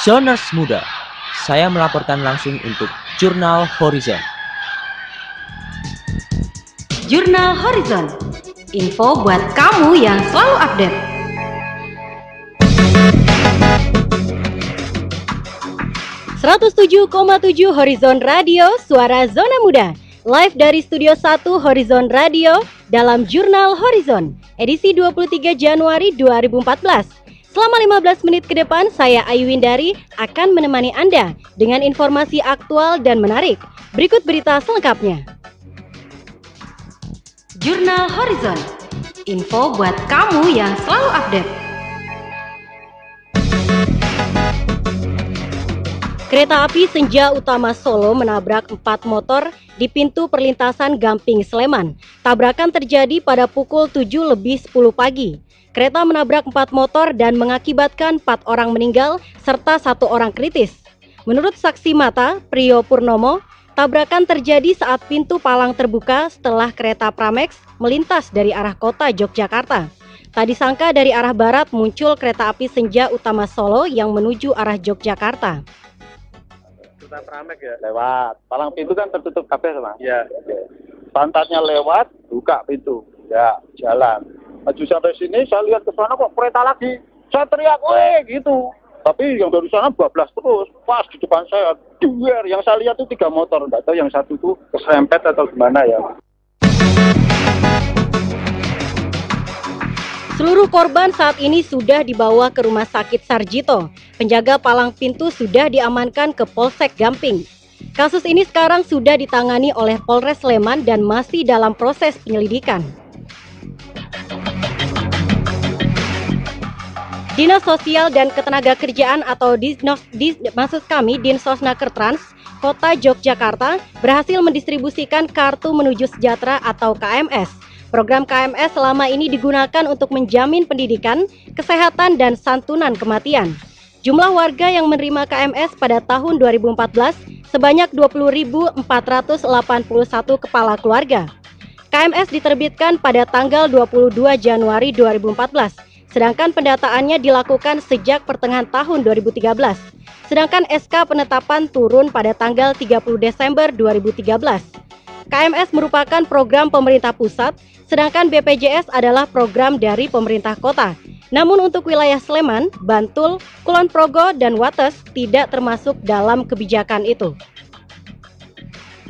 Zoners Muda, saya melaporkan langsung untuk Jurnal Horizon. Jurnal Horizon, info buat kamu yang selalu update. ...107,7 Horizon Radio, suara zona muda. Live dari Studio 1 Horizon Radio dalam Jurnal Horizon, edisi 23 Januari 2014. Selama 15 menit ke depan, saya Ayu Windari akan menemani Anda dengan informasi aktual dan menarik. Berikut berita selengkapnya. Jurnal Horizon, info buat kamu yang selalu update. Kereta api Senja Utama Solo menabrak 4 motor di pintu perlintasan Gamping Sleman. Tabrakan terjadi pada pukul 7.10 pagi. Kereta menabrak 4 motor dan mengakibatkan 4 orang meninggal serta 1 orang kritis. Menurut saksi mata, Priyo Purnomo, tabrakan terjadi saat pintu palang terbuka setelah kereta Pramex melintas dari arah kota Yogyakarta. Tak disangka dari arah barat muncul kereta api Senja Utama Solo yang menuju arah Yogyakarta. Kereta Pramex ya? Lewat. Palang pintu kan tertutup kabeh sama? Iya. Pantatnya lewat, buka pintu. Ya, jalan. Maju sampai sini, saya lihat ke sana kok kereta lagi. Saya teriak, weh, gitu. Tapi yang dari sana bablas terus. Pas di depan saya, duer. Yang saya lihat itu 3 motor. Nggak tahu yang satu itu keserempet atau gimana ya. Seluruh korban saat ini sudah dibawa ke Rumah Sakit Sarjito. Penjaga palang pintu sudah diamankan ke Polsek Gamping. Kasus ini sekarang sudah ditangani oleh Polres Sleman dan masih dalam proses penyelidikan. Dinas Sosial dan Ketenagakerjaan atau Dinsosnakertrans Kota Yogyakarta berhasil mendistribusikan Kartu Menuju Sejahtera atau KMS. Program KMS selama ini digunakan untuk menjamin pendidikan, kesehatan, dan santunan kematian. Jumlah warga yang menerima KMS pada tahun 2014 sebanyak 20.481 kepala keluarga. KMS diterbitkan pada tanggal 22 Januari 2014. Sedangkan pendataannya dilakukan sejak pertengahan tahun 2013. Sedangkan SK penetapan turun pada tanggal 30 Desember 2013. KMS merupakan program pemerintah pusat, sedangkan BPJS adalah program dari pemerintah kota. Namun untuk wilayah Sleman, Bantul, Kulon Progo, dan Wates tidak termasuk dalam kebijakan itu.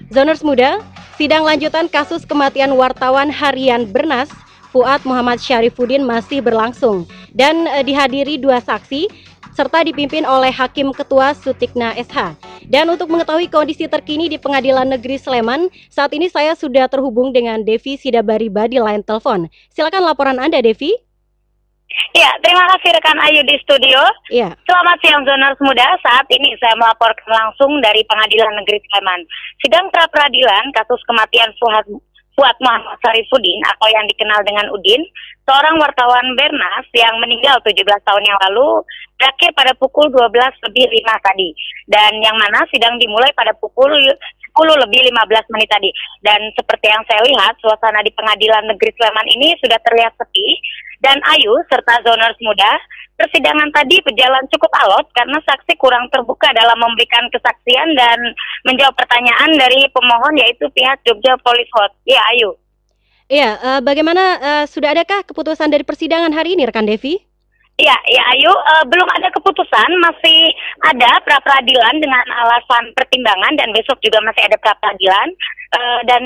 Zoners Muda, sidang lanjutan kasus kematian wartawan harian Bernas Fuad Muhammad Syarifuddin masih berlangsung dan dihadiri 2 saksi serta dipimpin oleh Hakim Ketua Sutikna SH. Dan untuk mengetahui kondisi terkini di Pengadilan Negeri Sleman, saat ini saya sudah terhubung dengan Devi Sidabariba di line telepon. Silakan laporan Anda, Devi. Ya, terima kasih rekan Ayu di studio. Ya. Selamat siang Zoners Muda. Saat ini saya melaporkan langsung dari Pengadilan Negeri Sleman. Sidang pra peradilan kasus kematian Fuad Muhammad Syarifuddin atau yang dikenal dengan Udin, seorang wartawan Bernas yang meninggal 17 tahun yang lalu, berakhir pada pukul 12.05 tadi. Dan yang mana sidang dimulai pada pukul 10:15 tadi. Dan seperti yang saya lihat, suasana di Pengadilan Negeri Sleman ini sudah terlihat sepi. Dan Ayu serta Zoners Muda, persidangan tadi berjalan cukup alot karena saksi kurang terbuka dalam memberikan kesaksian dan menjawab pertanyaan dari pemohon yaitu pihak Jogja Police Hot. Ya, Ayu. Iya, bagaimana sudah adakah keputusan dari persidangan hari ini, rekan Devi? Ya Ayu, belum ada keputusan, masih ada pra peradilan dengan alasan pertimbangan dan besok juga masih ada pra peradilan dan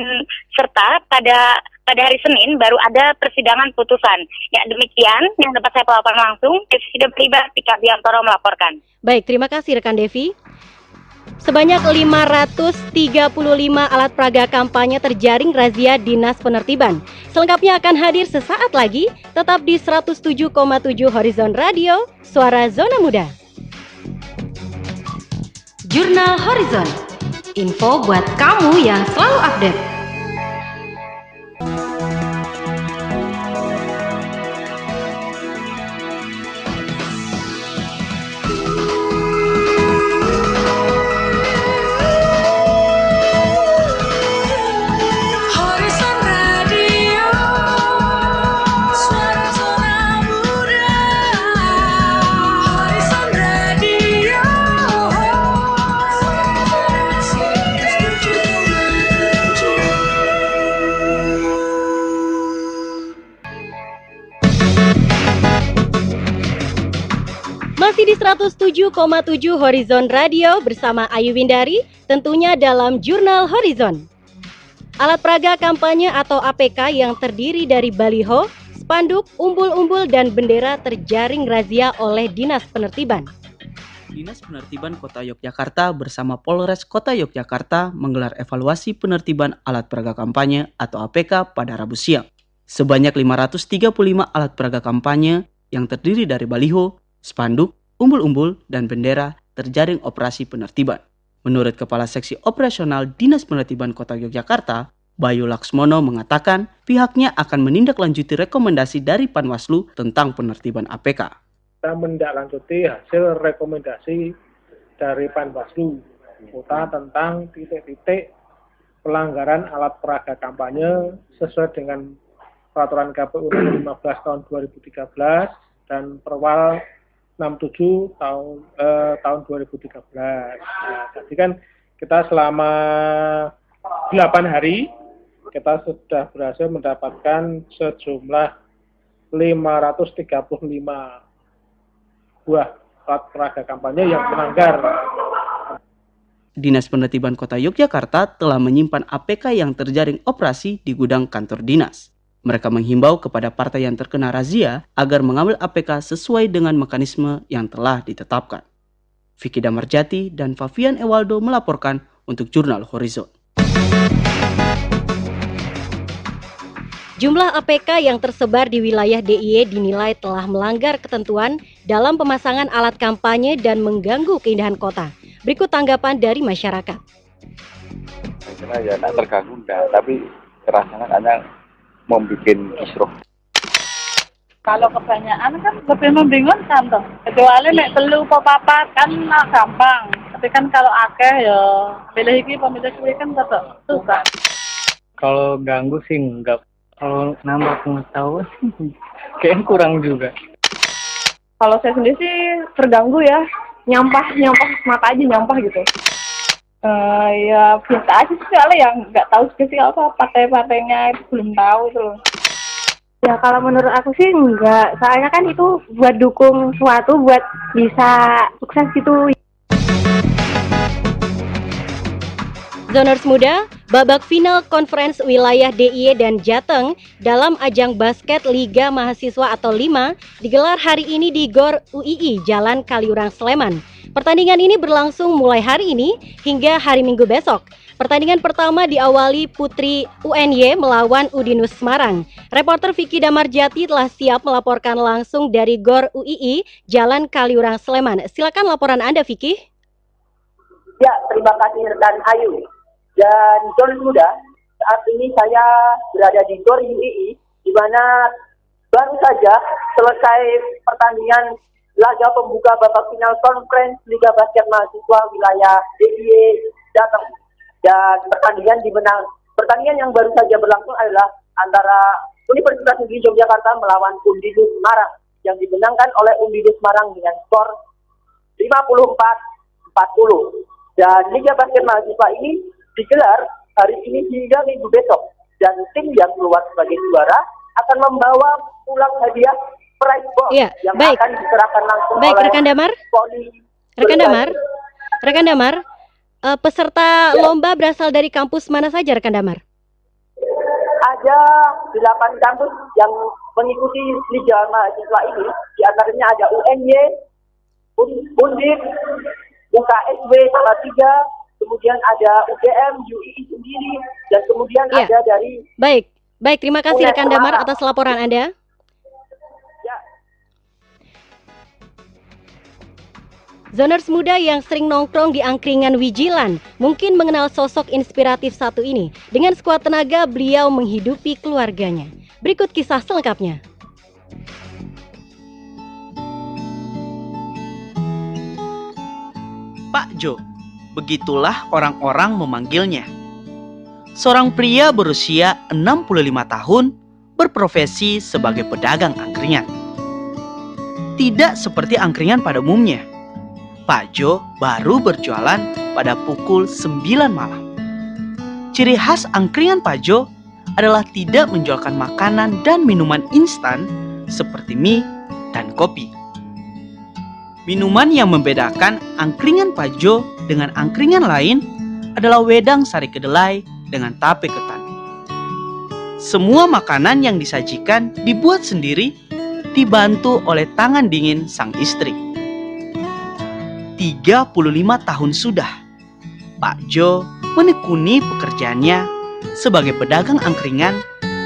serta pada hari Senin baru ada persidangan putusan. Ya, demikian yang dapat saya laporkan langsung. Devi Sidabariba, Tika Biantoro melaporkan. Baik, terima kasih rekan Devi. Sebanyak 535 alat peraga kampanye terjaring razia Dinas Penertiban. Selengkapnya akan hadir sesaat lagi, tetap di 107,7 Horizon Radio, suara zona muda. Jurnal Horizon, info buat kamu yang selalu update. Masih di 107,7 Horizon Radio bersama Ayu Windari, tentunya dalam Jurnal Horizon. Alat peraga kampanye atau APK yang terdiri dari baliho, spanduk, umbul-umbul, dan bendera terjaring razia oleh Dinas Penertiban. Dinas Penertiban Kota Yogyakarta bersama Polres Kota Yogyakarta menggelar evaluasi penertiban alat peraga kampanye atau APK pada Rabu siang. Sebanyak 535 alat peraga kampanye yang terdiri dari baliho, spanduk, umbul-umbul, dan bendera terjaring operasi penertiban. Menurut Kepala Seksi Operasional Dinas Penertiban Kota Yogyakarta, Bayu Laksmono mengatakan pihaknya akan menindaklanjuti rekomendasi dari Panwaslu tentang penertiban APK. Kita menindaklanjuti hasil rekomendasi dari Panwaslu Kota tentang titik-titik pelanggaran alat peraga kampanye sesuai dengan Peraturan KPU Nomor 15 Tahun 2013 dan Perwal 67 tahun 2013. Nah, tadi kan kita selama 8 hari kita sudah berhasil mendapatkan sejumlah 535 buah alat peraga kampanye yang melanggar. Dinas Penertiban Kota Yogyakarta telah menyimpan APK yang terjaring operasi di gudang kantor dinas. Mereka menghimbau kepada partai yang terkena razia agar mengambil APK sesuai dengan mekanisme yang telah ditetapkan. Vicky Damarjati dan Fabian Ewaldo melaporkan untuk Jurnal Horizon. Jumlah APK yang tersebar di wilayah DIY dinilai telah melanggar ketentuan dalam pemasangan alat kampanye dan mengganggu keindahan kota. Berikut tanggapan dari masyarakat. Saya kira ya tak terganggu enggak, tapi rasanya hanya membuat kisruh. Kalau kebanyakan kan lebih membingungkan tuh. Kecuali nek telu apa papat kan gampang. Tapi kan kalau akeh ya pilih iki pemilih kuwi kan tetep susah. Kalau ganggu sih enggak. Kalau nambah pengetahuan kayaknya kurang juga. Kalau saya sendiri sih terganggu ya. Nyampah mata aja nyampah gitu. Ya biasa aja sih soalnya yang nggak tahu spesial apa partai-partainya itu belum tahu tuh. Ya kalau menurut aku sih enggak, soalnya kan itu buat dukung suatu buat bisa sukses gitu. Zoners Muda, babak final Conference Wilayah DIY dan Jateng dalam ajang basket Liga Mahasiswa atau 5 digelar hari ini di GOR UII Jalan Kaliurang Sleman. Pertandingan ini berlangsung mulai hari ini hingga hari Minggu besok. Pertandingan pertama diawali Putri UNY melawan Udinus Semarang. Reporter Vicky Damarjati telah siap melaporkan langsung dari GOR UII Jalan Kaliurang Sleman. Silakan laporan Anda, Vicky. Ya, terima kasih rekan Ayu. Dan Zoners Muda, saat ini saya berada di GOR UII, di mana baru saja selesai pertandingan laga pembuka babak final Conference Liga Basket Mahasiswa Wilayah DIY Jateng. Dan pertandingan yang baru saja berlangsung adalah antara Universitas Negeri Yogyakarta melawan Udinus Semarang yang dimenangkan oleh Udinus Semarang dengan skor 54-40. Dan Liga Basket Mahasiswa ini digelar hari ini hingga minggu besok. Dan tim yang keluar sebagai juara akan membawa pulang hadiah prize box yang akan diserahkan langsung oleh Rekan Damar, peserta lomba berasal dari kampus mana saja, rekan Damar? Ada 8 kampus yang mengikuti Liga Mahasiswa ini. Di antaranya ada UNY, Undip, UKSW Salatiga, kemudian ada UGM, UII sendiri, dan kemudian ada dari... Baik, terima kasih rekan Damar atas laporan Anda. Zoners Muda yang sering nongkrong di angkringan Wijilan mungkin mengenal sosok inspiratif satu ini. Dengan sekuat tenaga beliau menghidupi keluarganya. Berikut kisah selengkapnya. Pak Jo, begitulah orang-orang memanggilnya. Seorang pria berusia 65 tahun berprofesi sebagai pedagang angkringan. Tidak seperti angkringan pada umumnya. Pak Jo baru berjualan pada pukul 9 malam. Ciri khas angkringan Pak Jo adalah tidak menjualkan makanan dan minuman instan seperti mie dan kopi. Minuman yang membedakan angkringan Pak Jo dengan angkringan lain adalah wedang sari kedelai dengan tape ketan. Semua makanan yang disajikan dibuat sendiri, dibantu oleh tangan dingin sang istri. 35 tahun sudah, Pak Jo menekuni pekerjaannya sebagai pedagang angkringan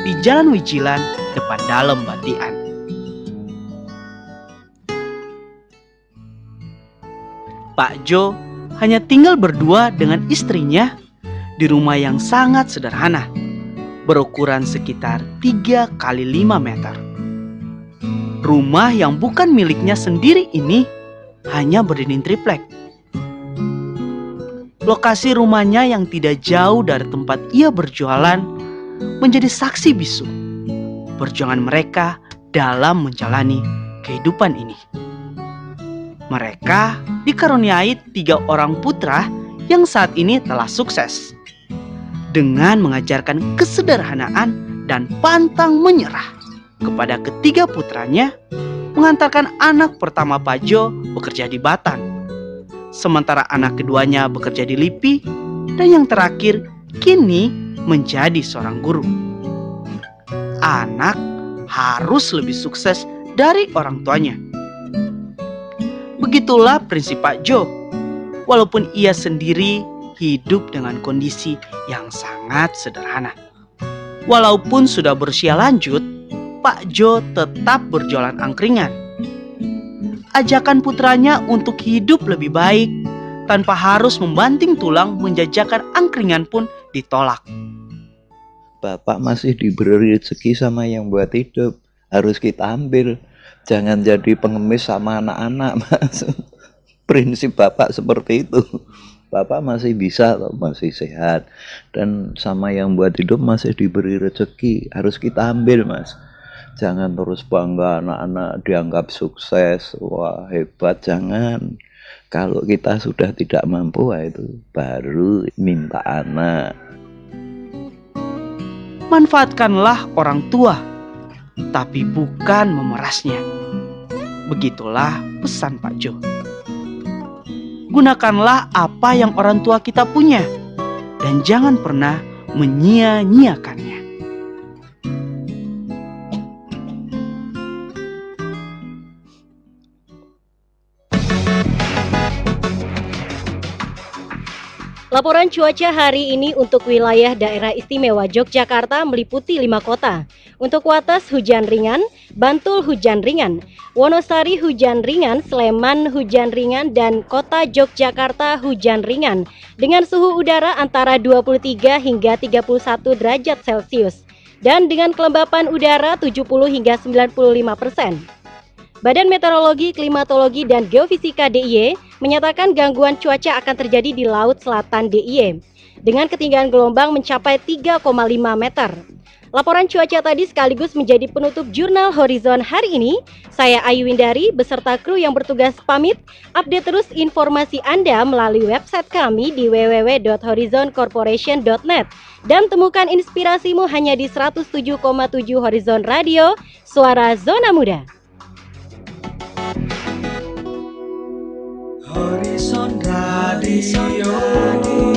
di Jalan Wijilan depan Dalem Batian. Pak Jo hanya tinggal berdua dengan istrinya di rumah yang sangat sederhana, berukuran sekitar 3 kali 5 meter. Rumah yang bukan miliknya sendiri ini hanya berdinding triplek. Lokasi rumahnya yang tidak jauh dari tempat ia berjualan menjadi saksi bisu perjuangan mereka dalam menjalani kehidupan ini. Mereka dikaruniai 3 orang putra yang saat ini telah sukses. Dengan mengajarkan kesederhanaan dan pantang menyerah kepada ketiga putranya, mengantarkan anak pertama Pak Jo bekerja di Batan, sementara anak keduanya bekerja di LIPI, dan yang terakhir kini menjadi seorang guru. Anak harus lebih sukses dari orang tuanya. Begitulah prinsip Pak Jo, walaupun ia sendiri hidup dengan kondisi yang sangat sederhana. Walaupun sudah berusia lanjut, Pak Jo tetap berjualan angkringan. Ajakan putranya untuk hidup lebih baik tanpa harus membanting tulang menjajakan angkringan pun ditolak. Bapak masih diberi rezeki sama yang buat hidup, harus kita ambil. Jangan jadi pengemis sama anak-anak, Mas. Prinsip Bapak seperti itu. Bapak masih bisa, masih sehat, dan sama yang buat hidup masih diberi rezeki, harus kita ambil, Mas. Jangan terus bangga anak-anak dianggap sukses, wah hebat, jangan. Kalau kita sudah tidak mampu, itu baru minta anak. Manfaatkanlah orang tua, tapi bukan memerasnya. Begitulah pesan Pak Jo. Gunakanlah apa yang orang tua kita punya, dan jangan pernah menyia-nyiakannya. Laporan cuaca hari ini untuk wilayah daerah istimewa Yogyakarta meliputi 5 kota. Untuk Wates hujan ringan, Bantul hujan ringan, Wonosari hujan ringan, Sleman hujan ringan, dan kota Yogyakarta hujan ringan dengan suhu udara antara 23 hingga 31 derajat Celcius dan dengan kelembapan udara 70 hingga 95%. Badan Meteorologi, Klimatologi, dan Geofisika DIY menyatakan gangguan cuaca akan terjadi di Laut Selatan DIY dengan ketinggian gelombang mencapai 3,5 meter. Laporan cuaca tadi sekaligus menjadi penutup jurnal Horizon hari ini. Saya Ayu Windari beserta kru yang bertugas pamit. Update terus informasi Anda melalui website kami di www.horizoncorporation.net dan temukan inspirasimu hanya di 107,7 Horizon Radio, Suara Zona Muda. Horizon Radio.